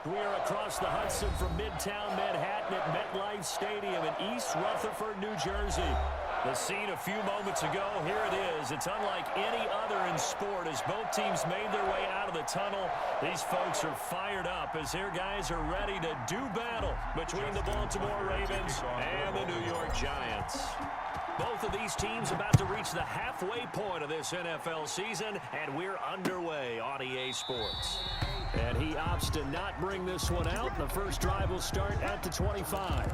We are across the Hudson from Midtown Manhattan at MetLife Stadium in East Rutherford, New Jersey. The scene a few moments ago, here it is. It's unlike any other in sport as both teams made their way out of the tunnel. These folks are fired up as their guys are ready to do battle between the Baltimore Ravens and the New York Giants. Both of these teams about to reach the halfway point of this NFL season, and we're underway on EA Sports. And he opts to not bring this one out. The first drive will start at the 25.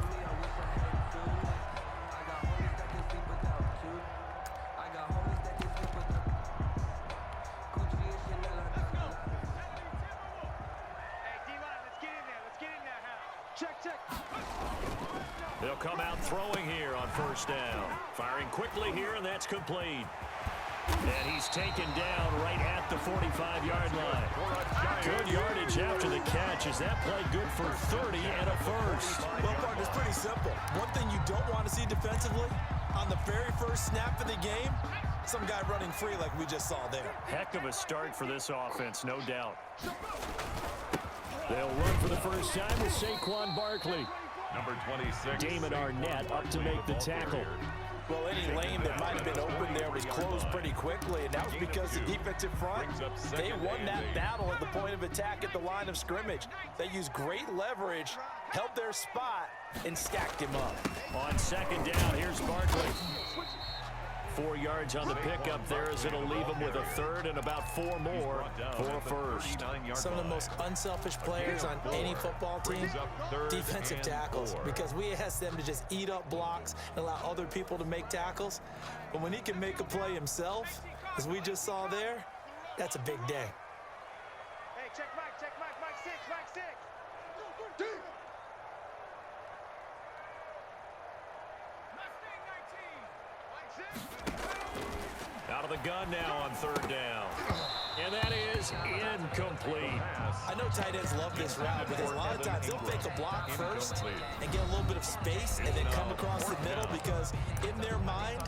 They'll come out throwing here on first down. Firing quickly here, and that's complete. And he's taken down right at the 45-yard line. Good yardage after the catch. Is that play good for 30 and a first? Well, partner, it's pretty simple. One thing you don't want to see defensively, on the very first snap of the game, some guy running free like we just saw there. Heck of a start for this offense, no doubt. They'll run for the first time with Saquon Barkley. Number 26. Damon Arnett up to make the tackle. Well, any lane that might have been open there was closed pretty quickly, and that was because the defensive front, they won that battle at the point of attack at the line of scrimmage. They used great leverage, held their spot, and stacked him up. On second down, here's Barkley. 4 yards on the pickup there as it'll leave him with a third and about 4 more for a first. Some of the most unselfish players on any football team, defensive tackles, because we ask them to just eat up blocks and allow other people to make tackles. But when he can make a play himself, as we just saw there, that's a big day. Hey, check Mike 6, Mike 6. Out of the gun now on third down. And that is incomplete. I know tight ends love this route because a lot of times they'll fake a block first and get a little bit of space and then come across the middle because in their mind,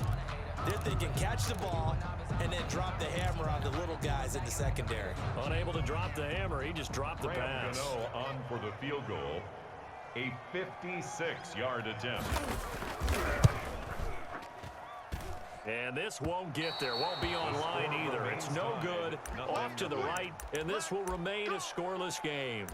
they're thinking catch the ball and then drop the hammer on the little guys in the secondary. Unable to drop the hammer, he just dropped the pass. On for the field goal. A 56-yard attempt. And this won't get there. Won't be online either. It's no good. Off to the right, and this will remain a scoreless game.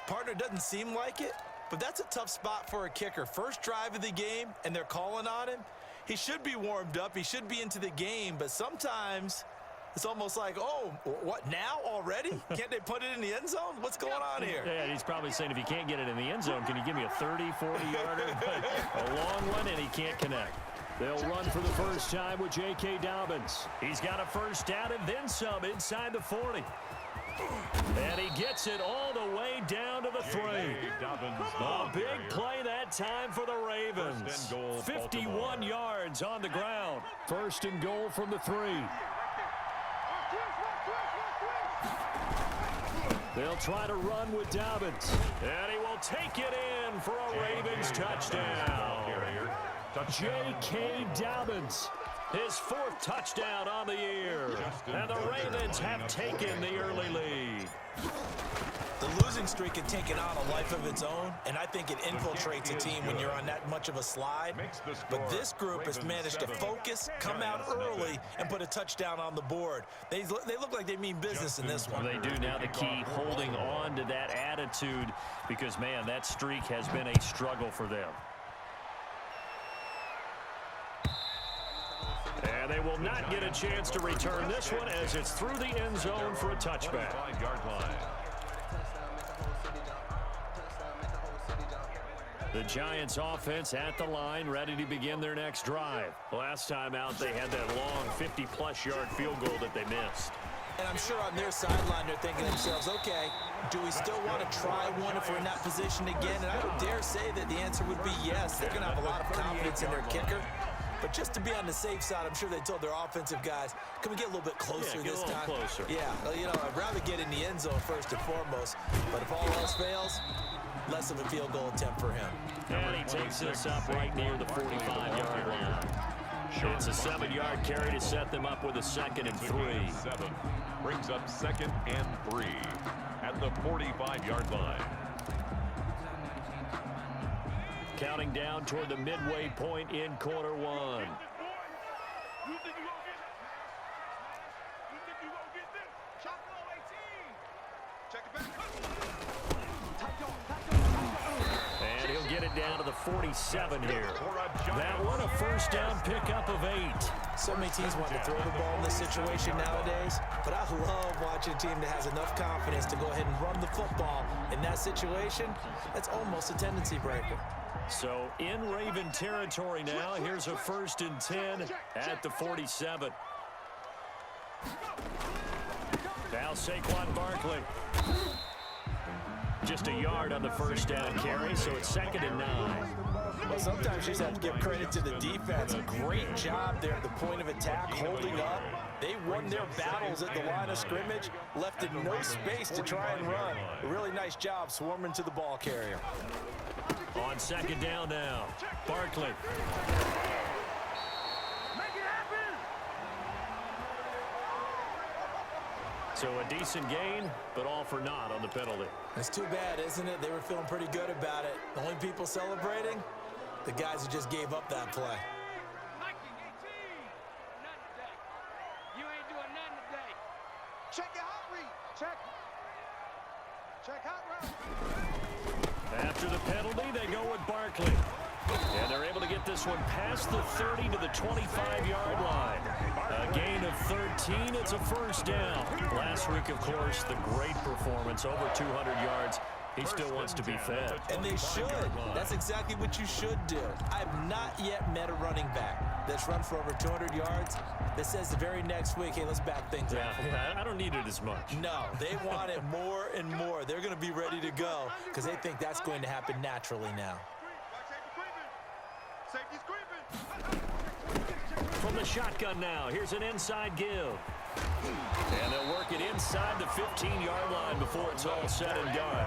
Partner, doesn't seem like it, but that's a tough spot for a kicker. First drive of the game, and they're calling on him. He should be warmed up. He should be into the game, but sometimes it's almost like, oh, what, now already? Can't they put it in the end zone? What's going on here? Yeah, he's probably saying if you can't get it in the end zone, can you give me a 30, 40-yarder? But a long one, and he can't connect. They'll run for the first time with J.K. Dobbins. He's got a first down and then some inside the 40. And he gets it all the way down to the 3. A big play that time for the Ravens. 51 yards on the ground. First and goal from the 3. They'll try to run with Dobbins. And he will take it in for a Ravens touchdown. J.K. Dobbins, his 4th touchdown on the year. And the Ravens have taken the early lead. The losing streak had taken on a life of its own, and I think it infiltrates a team when you're on that much of a slide. But this group has managed to focus, come out early, and put a touchdown on the board. They look like they mean business in this one. They do. Now the key, holding on to that attitude, because, man, that streak has been a struggle for them. And they will not get a chance to return this one as it's through the end zone for a touchback. The Giants offense at the line, ready to begin their next drive. Last time out, they had that long 50-plus yard field goal that they missed. And I'm sure on their sideline, they're thinking to themselves, okay, do we still want to try one if we're in that position again? And I would dare say that the answer would be yes. They're going to have a lot of confidence in their kicker. But just to be on the safe side, I'm sure they told their offensive guys, can we get a little bit closer this time? Closer. Yeah, well, you know, I'd rather get in the end zone first and foremost. But if all else fails, less of a field goal attempt for him. And he takes this up right near the 45-yard line. It's a 7-yard carry to set them up with a 2nd and 3. Brings up 2nd and 3. At at the 45-yard line. Counting down toward the midway point in quarter one. And he'll get it down to the 47 here. That one a first down pickup of 8. So many teams want to throw the ball in this situation nowadays, but I love watching a team that has enough confidence to go ahead and run the football. In that situation, that's almost a tendency breaker. So in Raven territory now, here's a 1st and 10 at the 47. Now Saquon Barkley. Just a yard on the first down carry, so it's 2nd and 9. Well, sometimes you just have to give credit to the defense. A great job there at the point of attack, holding up. They won their battles at the line of scrimmage, left in no space to try and run. A really nice job swarming to the ball carrier. On 2nd down now, Barkley. So a decent gain, but all for naught on the penalty. It's too bad, isn't it? They were feeling pretty good about it. The only people celebrating, the guys who just gave up that play. You ain't doing nothing today. Check your hot read. Check. Check hot route. After the penalty, they go with Barkley. And they're able to get this one past the 30 to the 25-yard line. A gain of 13. It's a first down. Last week, of course, the great performance, over 200 yards. He still wants to be fed. And they should. That's exactly what you should do. I have not yet met a running back that's run for over 200 yards that says the very next week, hey, let's back things up. Yeah, I don't need it as much. No, they want it more and more. They're going to be ready to go because they think that's going to happen naturally now. From the shotgun now, here's an inside give. And they'll work it inside the 15-yard line before it's all said and done.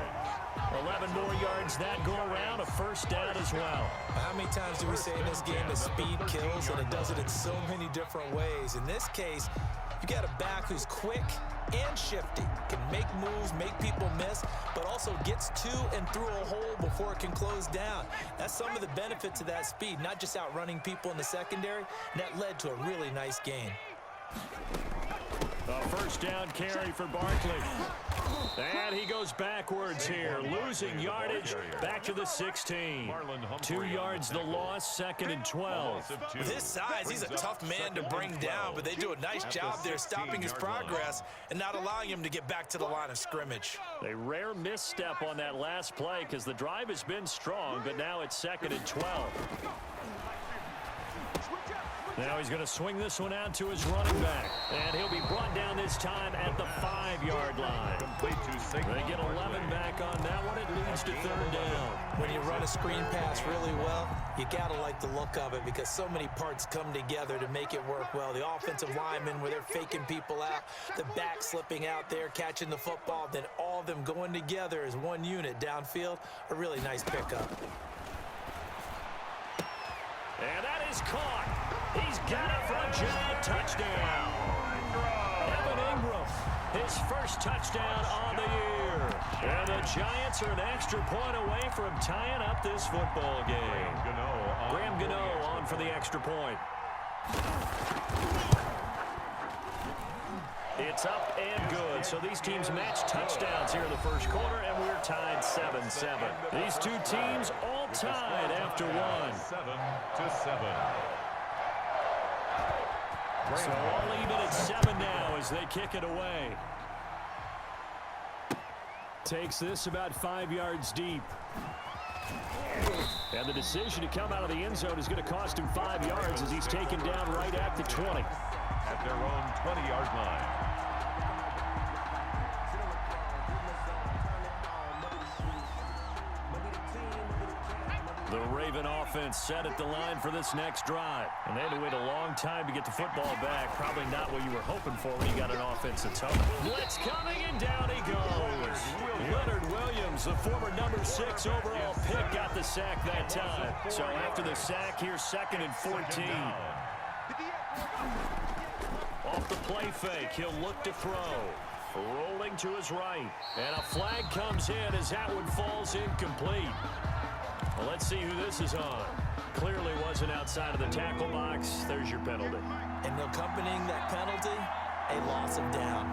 11 more yards that go around, a first down as well. How many times do we say in this game that speed kills, and it does it in so many different ways? In this case, you got a back who's quick and shifty, can make moves, make people miss, but also gets to and through a hole before it can close down. That's some of the benefits of that speed, not just outrunning people in the secondary, and that led to a really nice game. A first down carry for Barkley. And he goes backwards here, losing yardage back to the 16. 2 yards the loss, 2nd and 12. With his size, he's a tough man to bring down, but they do a nice job there stopping his progress and not allowing him to get back to the line of scrimmage. A rare misstep on that last play because the drive has been strong, but now it's 2nd and 12. Now he's going to swing this one out to his running back. And he'll be brought down this time at the 5-yard line. They get 11 back on that one. It leads to 3rd down. When you run a screen pass really well, you got to like the look of it because so many parts come together to make it work well. The offensive linemen where they're faking people out, the back slipping out there, catching the football, then all of them going together as one unit downfield. A really nice pickup. And that is caught. He's got it for a giant touchdown. Evan Ingram, his first touchdown on the year. And the Giants are an extra point away from tying up this football game. Graham Gano on for the extra point. It's up and good. So these teams match touchdowns here in the first quarter, and we're tied 7-7. These two teams all tied after one. 7-7. So all even at 7 now as they kick it away. Takes this about 5 yards deep. And the decision to come out of the end zone is going to cost him 5 yards as he's taken down right at the 20. At their own 20-yard line. The Raven offense set at the line for this next drive. And they had to wait a long time to get the football back. Probably not what you were hoping for when you got an offense that's home. Blitz coming, and down he goes. Leonard Williams, the former number 6 overall pick, got the sack that time. So after the sack, here's 2nd and 14. Off the play fake, he'll look to throw. Rolling to his right. And a flag comes in as that one falls incomplete. Well, let's see who this is on. Clearly wasn't outside of the tackle box. There's your penalty. And accompanying that penalty, a loss of down.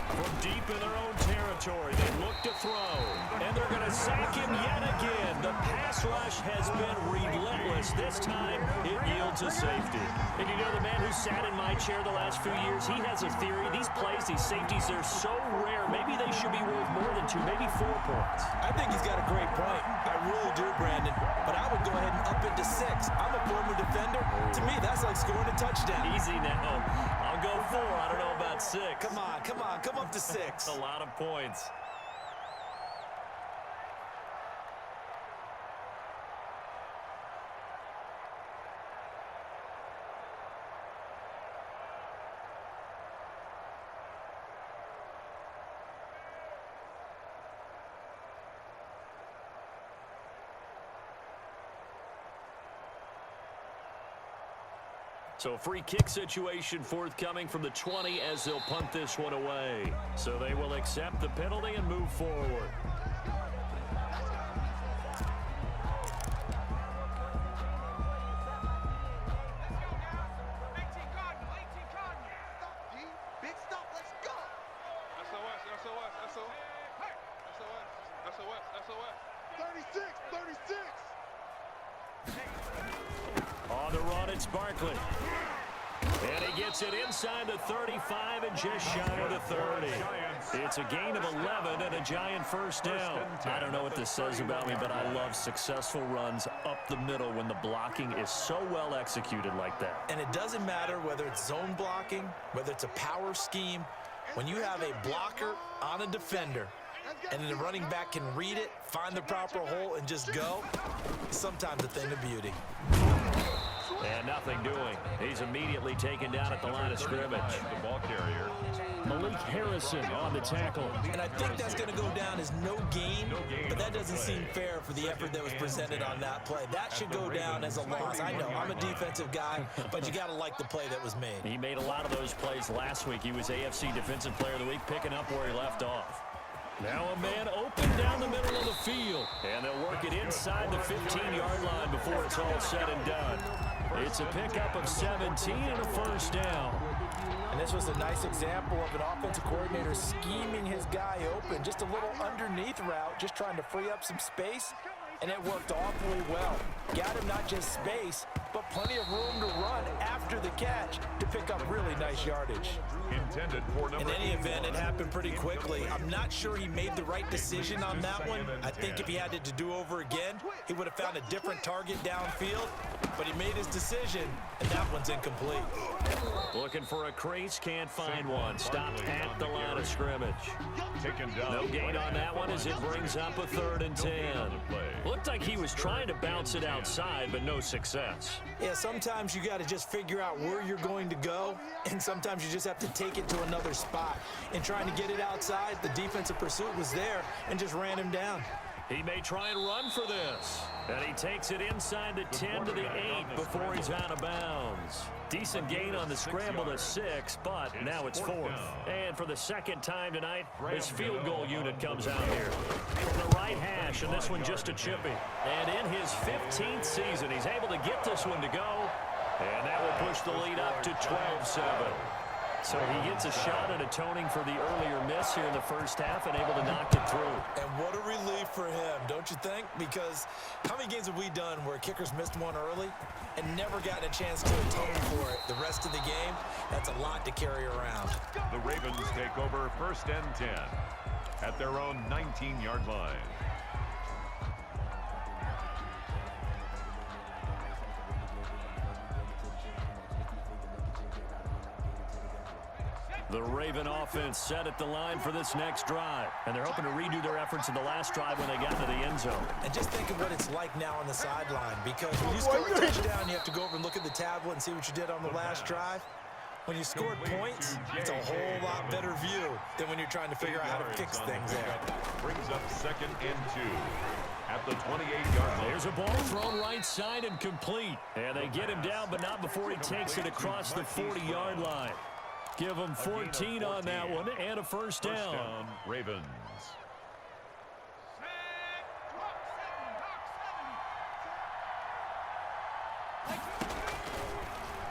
From deep in their own territory, they look to throw. And they're going to sack him yet again. The pass rush has been relentless. This time, it yields a safety. And you know, the man who sat in my chair the last few years, he has a theory. These plays, these safeties, they're so rare. Maybe they should be worth more than 2, maybe 4 points. I think he's got a great point. I really do, Brandon. But I would go ahead and up it to 6. I'm a former defender. To me, that's like scoring a touchdown. Easy now. I'll go 4. I don't know about 6. Come on, come on. Come up to 6. A lot of points. So free kick situation forthcoming from the 20 as they'll punt this one away. So they will accept the penalty and move forward. On the run, it's Barkley. And he gets it inside the 35 and just shy of the 30. It's a gain of 11 and a giant first down. I don't know what this says about me, but I love successful runs up the middle when the blocking is so well executed like that. And it doesn't matter whether it's zone blocking, whether it's a power scheme. When you have a blocker on a defender and then the running back can read it, find the proper hole, and just go, it's sometimes a thing of beauty. And nothing doing. He's immediately taken down at the line of scrimmage. The ball carrier. Malik Harrison on the tackle. And I think that's going to go down as no gain, but that doesn't seem fair for the effort that was presented on that play. That should go down as a loss. I know, I'm a defensive guy, but you got to like the play that was made. He made a lot of those plays last week. He was AFC Defensive Player of the Week, picking up where he left off. Now a man open down the middle of the field. And they'll work it inside the 15-yard line before it's all said and done. It's a pickup of 17 and a first down. And this was a nice example of an offensive coordinator scheming his guy open. Just a little underneath route, just trying to free up some space. And it worked awfully well. Got him not just space, but plenty of room to run after the catch to pick up really nice yardage. Intended for number In any event, it happened pretty quickly. I'm not sure he made the right decision on that one. I think if he had it to do over again, he would have found a different target downfield. But he made his decision, and that one's incomplete. Looking for a crease, can't find one. Stopped at the line of scrimmage. taken down. No gain on that one as it brings up a 3rd and 10. Looked like he was trying to bounce it outside, but no success. Yeah, sometimes you got to just figure out where you're going to go, and sometimes you just have to take it to another spot. And trying to get it outside, the defensive pursuit was there and just ran him down. He may try and run for this. And he takes it inside the 10 to the 8 before he's out of bounds. Decent gain on the scramble to 6, but now it's 4th. And for the second time tonight, his field goal unit comes out here. From the right hash, and this one just a chippy. And in his 15th season, he's able to get this one to go. And that will push the lead up to 12-7. So he gets a shot at atoning for the earlier miss here in the first half and able to knock it through. And what a relief for him, don't you think? Because how many games have we done where kickers missed one early and never gotten a chance to atone for it the rest of the game? That's a lot to carry around. The Ravens take over 1st and 10 at their own 19-yard line. The Raven offense set at the line for this next drive. And they're hoping to redo their efforts in the last drive when they got to the end zone. And just think of what it's like now on the sideline. Because when you score a touchdown, you have to go over and look at the tablet and see what you did on the last drive. When you scored points, it's a whole lot better view than when you're trying to figure out how to fix things there. Brings up 2nd and 2 at the 28-yard line. There's a ball thrown right side and complete. And they get him down, but not before he takes it across the 40-yard line. Give them 14 on that one and a first down. First down, Ravens.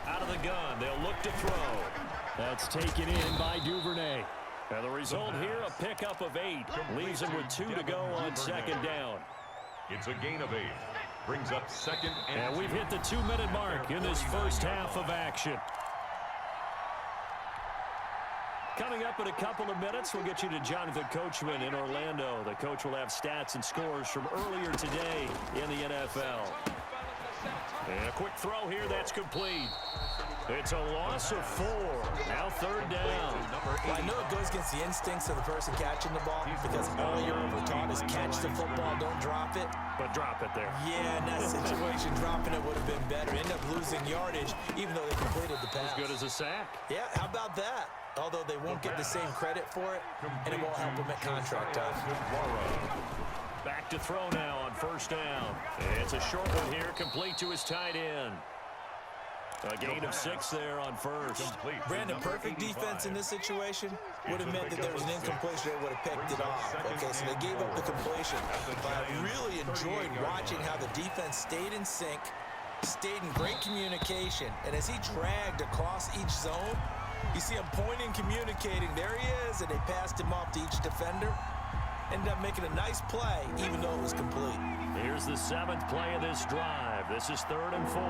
Out of the gun, they'll look to throw. That's taken in by Duvernay. And the result here, a pickup of 8. Leaves him with 2 to go on second down. It's a gain of 8. Brings up second and we've hit the 2-minute mark in this first half of action. Coming up in a couple of minutes, we'll get you to Jonathan Coachman in Orlando. The coach will have stats and scores from earlier today in the NFL. And a quick throw here, that's complete. It's a loss of 4. Now third down. Well, I know it goes against the instincts of the person catching the ball because all you're ever taught is catch the football, don't drop it. But drop it there. Yeah, in that situation, dropping it would have been better. End up losing yardage, even though they completed the pass. As good as a sack. Yeah, how about that? Although they won't get the same credit for it, and it won't help them at contract time. Back to throw now on first down. It's a short one here, complete to his tight end. A gain of 6 there on first. Brandon, perfect defense in this situation would have meant that there was an incompletion. They would have picked it off. Okay, so they gave up the completion. But I really enjoyed watching how the defense stayed in sync, stayed in great communication, and as he dragged across each zone, you see him pointing, communicating. There he is, and they passed him off to each defender. Ended up making a nice play, even though it was complete. Here's the 7th play of this drive. This is 3rd and 4.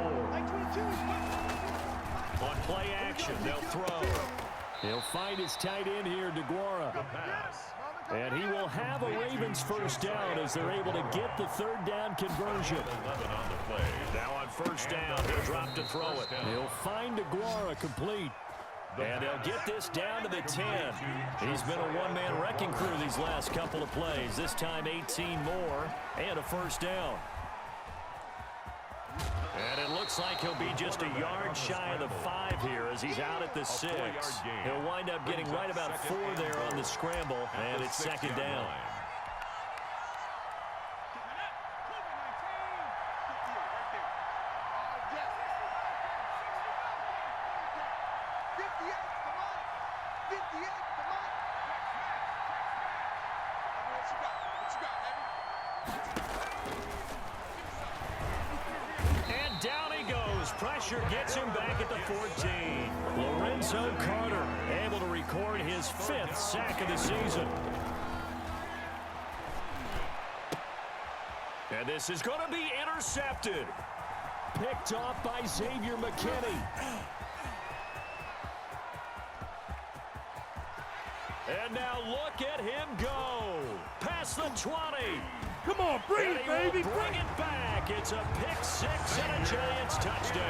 On play action, they'll throw. He'll find his tight end here, DeGuara. And he will have a Ravens first down as they're able to get the 3rd down conversion. Now on first down, he'll drop to throw it. He'll find DeGuara complete. And they'll get this down to the 10. He's been a one-man wrecking crew these last couple of plays. This time 18 more and a first down. And it looks like he'll be just a yard shy of the 5 here as he's out at the 6. He'll wind up getting right about 4 there on the scramble, and it's second down. Pressure gets him back at the 14. Lorenzo Carter able to record his 5th sack of the season. And this is going to be intercepted. Picked off by Xavier McKinney. And now look at him go. Past the 20. Come on, bring it, baby. Bring it back. It's a pick-6 and a Giants touchdown.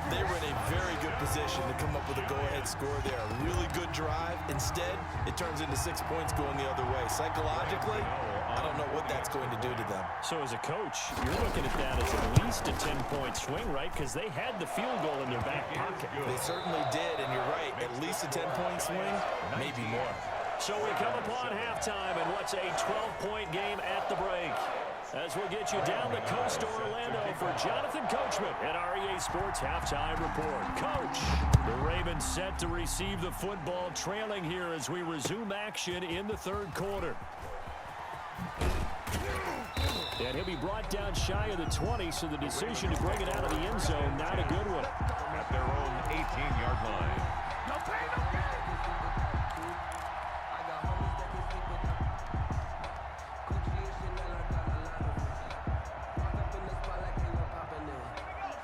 They were in a very good position to come up with a go-ahead score there. A really good drive. Instead, it turns into 6 points going the other way. Psychologically, I don't know what that's going to do to them. So as a coach, you're looking at that as at least a 10-point swing, right? Because they had the field goal in their back pocket. They certainly did, and you're right. At least a 10-point swing, maybe more. So we come upon halftime in what's a 12-point game at the break. As we'll get you down the coast to Orlando for Jonathan Coachman at REA Sports Halftime Report. Coach, the Ravens set to receive the football, trailing here as we resume action in the 3rd quarter. And he'll be brought down shy of the 20, so the decision to bring it out of the end zone, not a good one. At their own 18-yard line.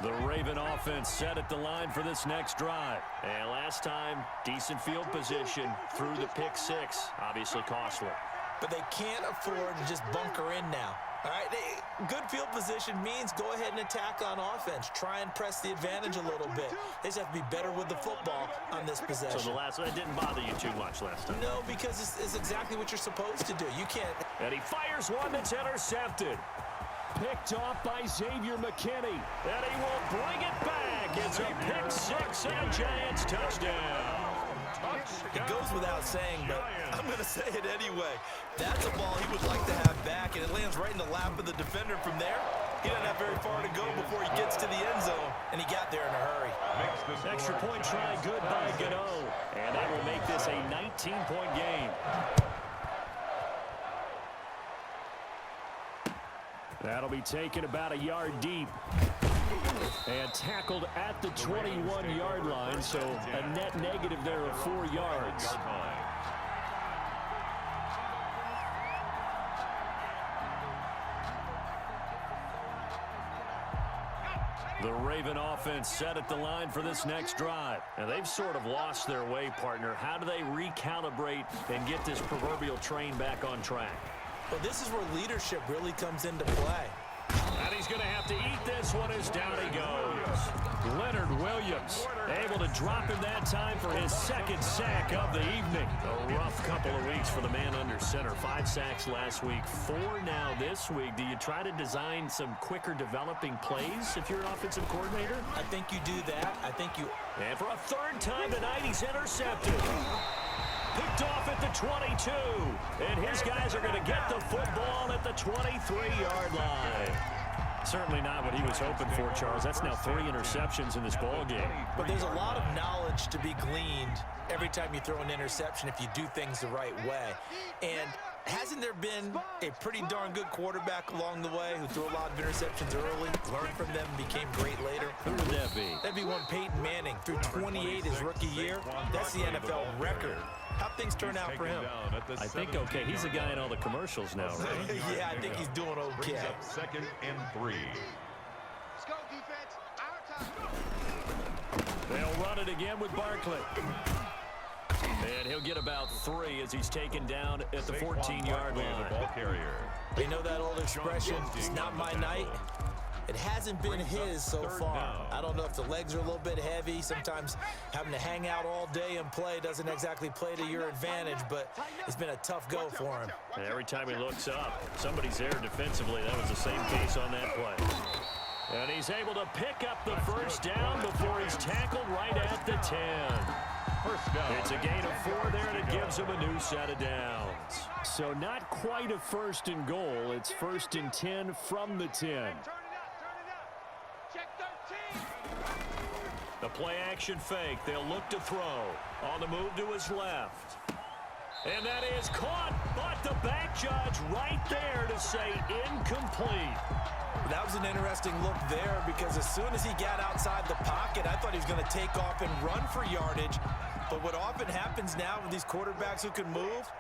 The Raven offense set at the line for this next drive. And last time, decent field position through the pick-6. Obviously costly. But they can't afford to just bunker in now. All right, good field position means go ahead and attack on offense. Try and press the advantage a little bit. They just have to be better with the football on this possession. So the last one didn't bother you too much last time? No, because it's exactly what you're supposed to do. You can't. And he fires one that's intercepted. Picked off by Xavier McKinney. And he will bring it back. It's a pick-6 and a Giants touchdown. It goes without saying, but I'm going to say it anyway. That's a ball he would like to have back, and it lands right in the lap of the defender from there. He doesn't have very far to go before he gets to the end zone, and he got there in a hurry. Extra point try good by Gano. And that will make this a 19-point game. That'll be taken about a yard deep. And tackled at the 21-yard line, so a net negative there of 4 yards. The Raven offense set at the line for this next drive. Now, they've sort of lost their way, partner. How do they recalibrate and get this proverbial train back on track? Well, this is where leadership really comes into play. And he's going to have to eat this one as down he goes. Leonard Williams able to drop him that time for his second sack of the evening. A rough couple of weeks for the man under center. 5 sacks last week, 4 now this week. Do you try to design some quicker developing plays if you're an offensive coordinator? I think you do that. I think you... And for a third time tonight, he's intercepted. Picked off at the 22. And his guys are going to get the football at the 23-yard line. Certainly not what he was hoping for, Charles. That's now 3 interceptions in this ball game. But there's a lot of knowledge to be gleaned every time you throw an interception if you do things the right way. And hasn't there been a pretty darn good quarterback along the way who threw a lot of interceptions early, learned from them, became great later? Who would that be? That'd be one Peyton Manning. Threw 28 his rookie year. That's the NFL record. How'd things turn out for him? I think okay. He's a guy in all the commercials now, right? Yeah, I think he's doing okay. Second and 3. Let's go, defense. Our time. They'll run it again with Barkley. And he'll get about 3 as he's taken down at the 14-yard line. Ball carrier. You know that old expression, it's not my night? It hasn't been his so far. I don't know if the legs are a little bit heavy. Sometimes having to hang out all day and play doesn't exactly play to your advantage, but it's been a tough go for him. And every time he looks up, somebody's there defensively. That was the same case on that play. And he's able to pick up the first down before he's tackled right at the 10. First down. It's a gain of 4 there, and it gives him a new set of downs. So not quite a first and goal. It's 1st and 10 from the 10. Turn it up. Check 13. The play action fake. They'll look to throw. On the move to his left. And that is caught, but the back judge right there to say incomplete. That was an interesting look there because as soon as he got outside the pocket, I thought he was going to take off and run for yardage. But what often happens now with these quarterbacks who can move,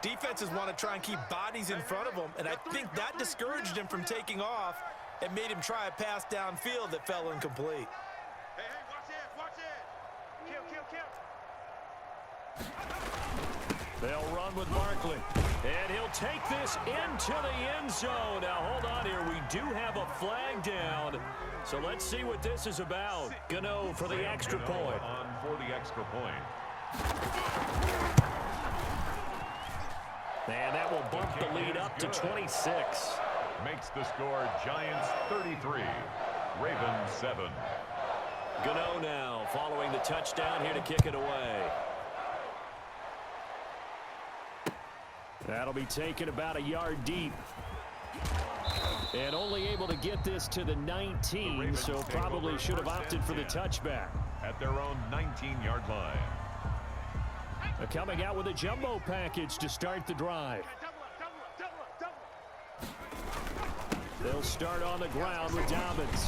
defenses want to try and keep bodies in front of them, and I think that discouraged him from taking off and made him try a pass downfield that fell incomplete. Hey, watch it, watch it. Kill. They'll run with Barkley, and he'll take this into the end zone. Now, hold on here. We do have a flag down, so let's see what this is about. Gano for the extra point. On for the extra point. And that will bump the lead up to 26. Makes the score Giants 33, Ravens 7. Gano now following the touchdown here to kick it away. That'll be taken about a yard deep. And only able to get this to the 19, so probably should have opted for the touchback. At their own 19-yard line. Coming out with a jumbo package to start the drive. They'll start on the ground with Dobbins.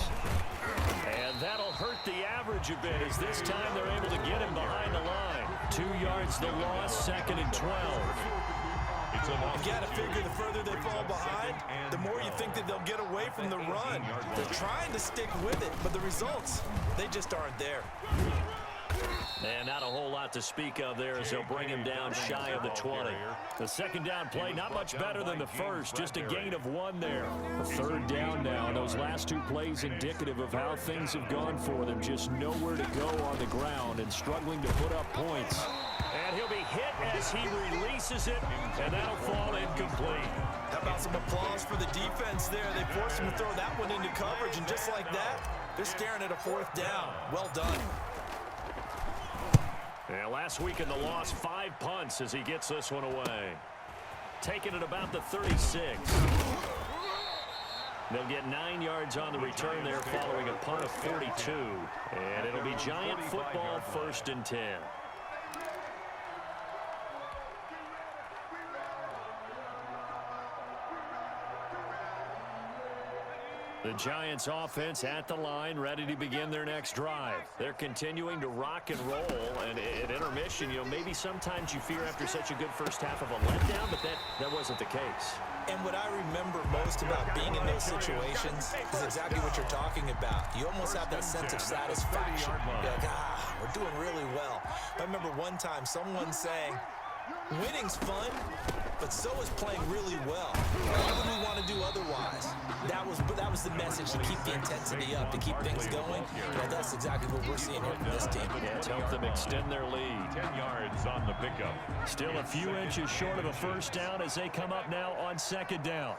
And that'll hurt the average a bit as this time they're able to get him behind the line. 2 yards the loss, 2nd and 12. You got to figure the further they fall behind, the more you think that they'll get away from the run. They're trying to stick with it, but the results, they just aren't there. And not a whole lot to speak of there as they'll bring him down shy of the 20. The second down play, not much better than the first, just a gain of 1 there. A 3rd down now. Those last 2 plays indicative of how things have gone for them. Just nowhere to go on the ground and struggling to put up points. And he'll be hit as he releases it, and that'll fall incomplete. How about some applause for the defense there? They forced him to throw that one into coverage, and just like that, they're staring at a 4th down. Well done. Yeah, last week in the loss, 5 punts as he gets this one away. Taking it about the 36. They'll get 9 yards on the return there following a punt of 42. And it'll be Giant football, 1st and 10. The Giants offense at the line, ready to begin their next drive. They're continuing to rock and roll, and at intermission, maybe sometimes you fear after such a good first half of a letdown, but that wasn't the case. And what I remember most about being in those situations is exactly what you're talking about. You almost have that sense of satisfaction. You're like, we're doing really well. I remember one time someone saying, winning's fun, but so is playing really well. Why would we want to do otherwise? That was the message, to keep the intensity up, to keep things going. Well, that's exactly what we're seeing here from this team. Yeah, to help them extend their lead. 10 yards on the pickup. Still a few inches short of a first down as they come up now on 2nd down.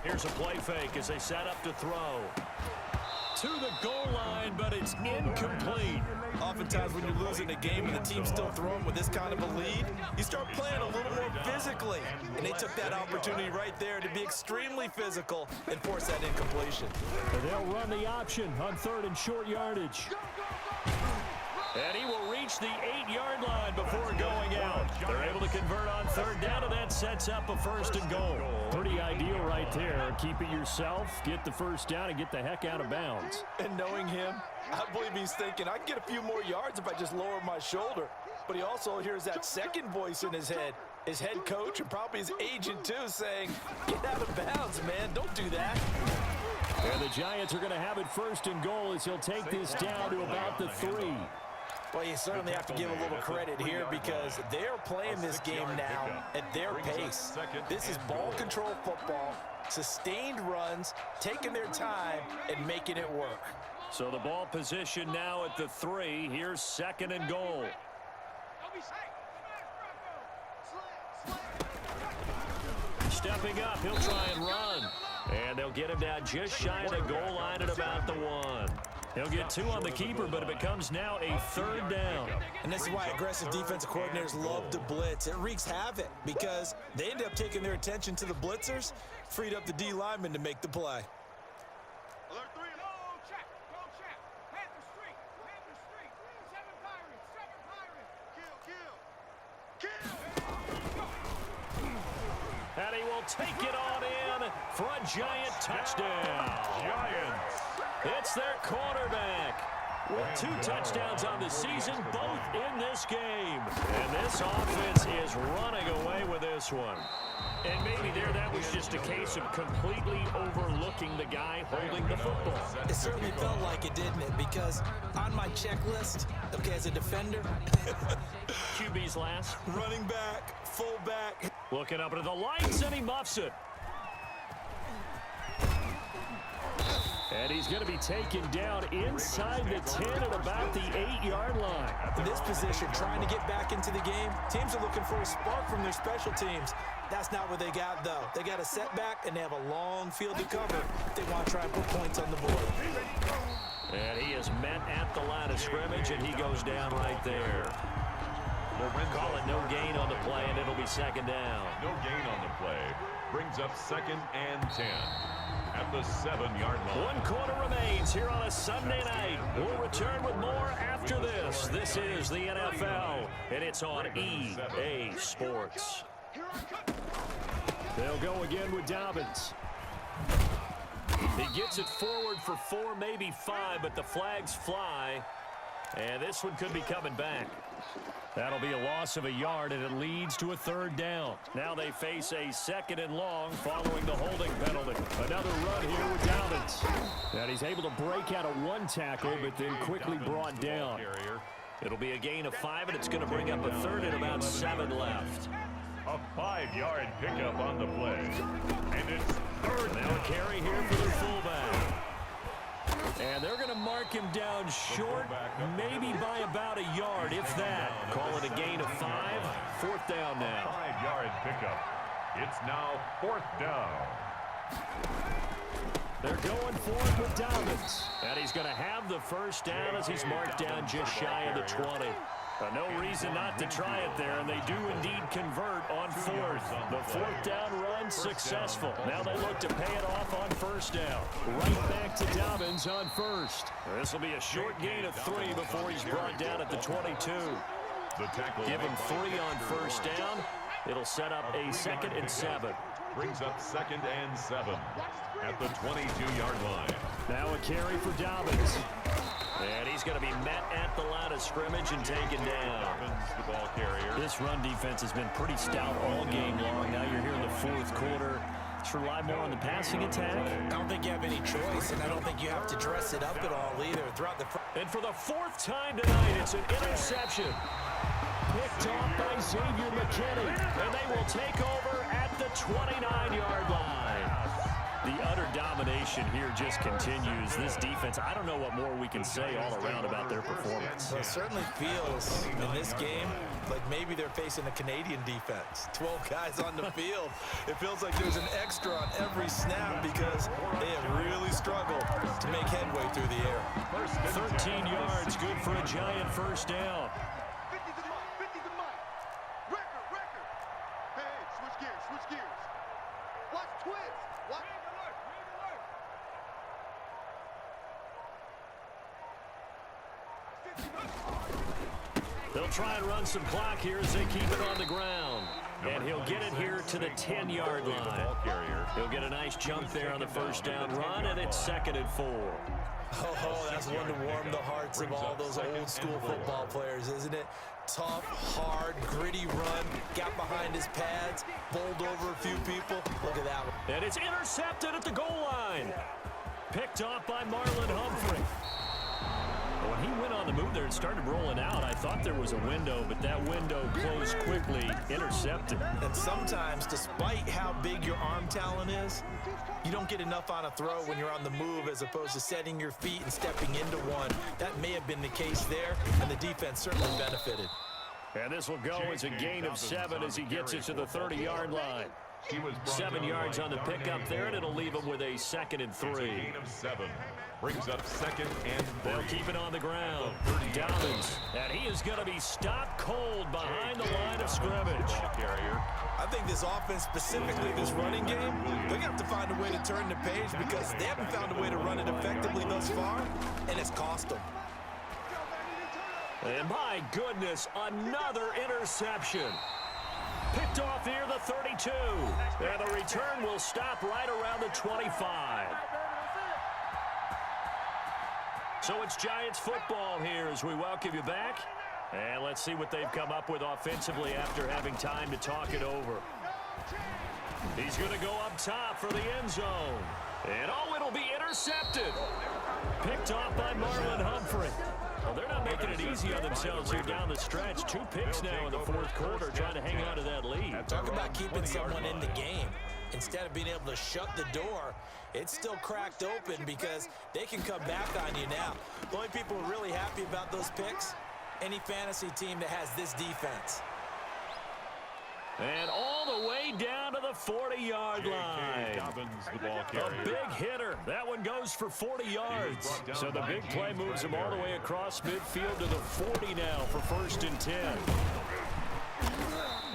Here's a play fake as they set up to throw. To the goal line, but it's incomplete. Oftentimes when you're losing a game and the team's still throwing with this kind of a lead, you start playing a little more physically. And they took that opportunity right there to be extremely physical and force that incompletion. And they'll run the option on 3rd and short yardage. And he will reach the 8-yard line before going out. They're able to convert on 3rd down, and that sets up a 1st and goal. Pretty ideal right there. Keep it yourself, get the first down, and get the heck out of bounds. And knowing him, I believe he's thinking, I can get a few more yards if I just lower my shoulder. But he also hears that second voice in his head, his head coach and probably his agent too, saying, get out of bounds, man. Don't do that. And the Giants are going to have it 1st and goal as he'll take this down to about the 3. Well, you certainly have to give a little credit here because they're playing this game now at their pace. This is ball control football, sustained runs, taking their time, and making it work. So the ball position now at the 3. Here's 2nd and goal. Stepping up, he'll try and run. And they'll get him down just shy of the goal line at about the 1. He'll get 2 on the keeper, but it becomes now a 3rd down. And this is why aggressive defensive coordinators love to blitz. It wreaks havoc because they end up taking their attention to the blitzers, freed up the D lineman to make the play. Alert 3, go check, Panther Street, 7 Pirates, And he will take it on in for a Giant touchdown. Giants. It's their quarterback with 2 touchdowns on the season, both in this game. And this offense is running away with this one. And maybe that was just a case of completely overlooking the guy holding the football. It certainly felt like it, didn't it? Because on my checklist, okay, as a defender, QB's last. running back, fullback. Looking up into the lights, and he muffs it. And he's going to be taken down inside the 10 at about the 8-yard line. In this position, trying to get back into the game, teams are looking for a spark from their special teams. That's not what they got, though. They got a setback, and they have a long field to cover if they want to try and put points on the board. And he is met at the line of scrimmage, and he goes down right there. Call it no gain on the play, and it'll be 2nd down. No gain on the play. Brings up 2nd and 10 at the 7-yard line. 1 quarter remains here on a Sunday night. We'll return with more after this. This is the NFL, and it's on EA Sports. They'll go again with Dobbins. He gets it forward for 4, maybe 5, but the flags fly, and this one could be coming back. That'll be a loss of a yard, and it leads to a 3rd down. Now they face a 2nd and long following the holding penalty. Another run here with Dobbins. And he's able to break out of 1 tackle, but then quickly brought down. It'll be a gain of 5, and it's going to bring up a 3rd and about 7 left. A 5-yard pickup on the play. And it's 3rd Now a carry here for the fullback. And they're going to mark him down short, maybe by about a yard, if that. Call it a gain of 5. 4th down now. 5-yard pickup. It's now 4th down. They're going for it with Dobbins. And he's going to have the first down as he's marked down just shy of the 20. No reason not to try it there, and they do indeed convert on fourth. The fourth down run successful. Now they look to pay it off on first down. Right back to Dobbins on first. This will be a short gain of 3 before he's brought down at the 22. Give him 3 on first down. It'll set up a 2nd and 7. Brings up 2nd and 7 at the 22-yard line. Now a carry for Dobbins. And he's going to be met at the line of scrimmage and taken down. Dobbins, the ball carrier. This run defense has been pretty stout all game long. Now you're here in the fourth quarter. Let's rely more on the passing attack. I don't think you have any choice, and I don't think you have to dress it up at all either. Throughout the and for the 4th time tonight, it's an interception. Picked off by Xavier McKinney. And they will take over at the 29-yard line. The utter domination here just continues. This defense, I don't know what more we can say all around about their performance. Well, it certainly feels in this game like maybe they're facing a Canadian defense. 12 guys on the field. It feels like there's an extra on every snap because they have really struggled to make headway through the air. 13 yards, good for a giant first down. 50's a mark, 50's a mark. Record. Hey, switch gears. Watch twist. Watch. They'll try and run some clock here as they keep it on the ground. And he'll get it here to the 10-yard line. He'll get a nice jump there on the first down run, and it's 2nd and 4. Oh, that's one to warm the hearts of all those old school football players, isn't it? Tough, hard, gritty run, got behind his pads, bowled over a few people. Look at that one. And it's intercepted at the goal line. Picked off by Marlon Humphrey. When he went on the move there and started rolling out, I thought there was a window, but that window closed quickly, intercepted. And sometimes, despite how big your arm talent is, you don't get enough on a throw when you're on the move as opposed to setting your feet and stepping into one. That may have been the case there, and the defense certainly benefited. And this will go as a gain of 7 as he gets it to the 30-yard line. 7 yards on the pickup there, and it'll leave him with a 2nd and 3. Gain of 7. Brings up 2nd and 3. They'll keep it on the ground. Dobbins, and he is going to be stopped cold behind the line of scrimmage. I think this offense, specifically this running game, they're going to have to find a way to turn the page because they haven't found a way to run it effectively thus far, and it's cost them. And my goodness, another interception. Picked off near the 32. And the return will stop right around the 25. So it's Giants football here as we welcome you back. And let's see what they've come up with offensively after having time to talk it over. He's going to go up top for the end zone. And it'll be intercepted. Picked off by Marlon Humphrey. Well, they're not making it easy on themselves here down the stretch. 2 picks now in the fourth quarter trying to hang on to that lead. Talk about keeping someone in the game. Instead of being able to shut the door, it's still cracked open because they can come back on you now. The only people who are really happy about those picks, any fantasy team that has this defense. And all the way down to the 40-yard line. Dobbins, the ball carrier. A big hitter. That one goes for 40 yards. So the big play moves him all the way across midfield to the 40 now for 1st and 10.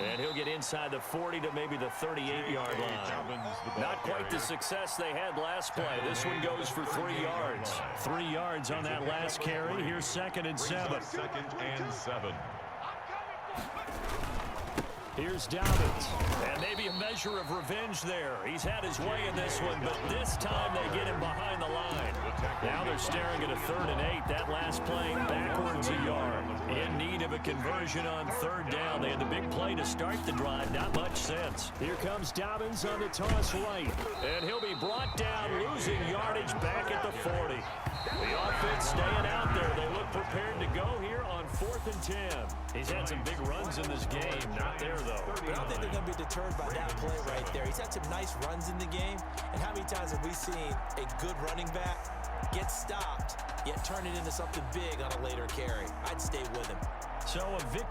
And he'll get inside the 40 to maybe the 38-yard line. Not quite the success they had last play. This one goes for 3 yards. 3 yards on that last carry. Here's 2nd and 7. 2nd and 7. Here's Dobbins, and maybe a measure of revenge there. He's had his way in this one, but this time they get him behind the line. Now they're staring at a 3rd and 8. That last play backwards a yard. In need of a conversion on 3rd down. They had the big play to start the drive. Not much sense. Here comes Dobbins on the toss right, and he'll be brought down, losing yardage back at the 40. The offense staying out there. They look prepared to go here on 4th and 10. He's had some big runs in this game. Not there, though. But I don't think they're going to be deterred by that play right there. He's had some nice runs in the game. And how many times have we seen a good running back get stopped, yet turn it into something big on a later carry? I'd stay with him. So a victory.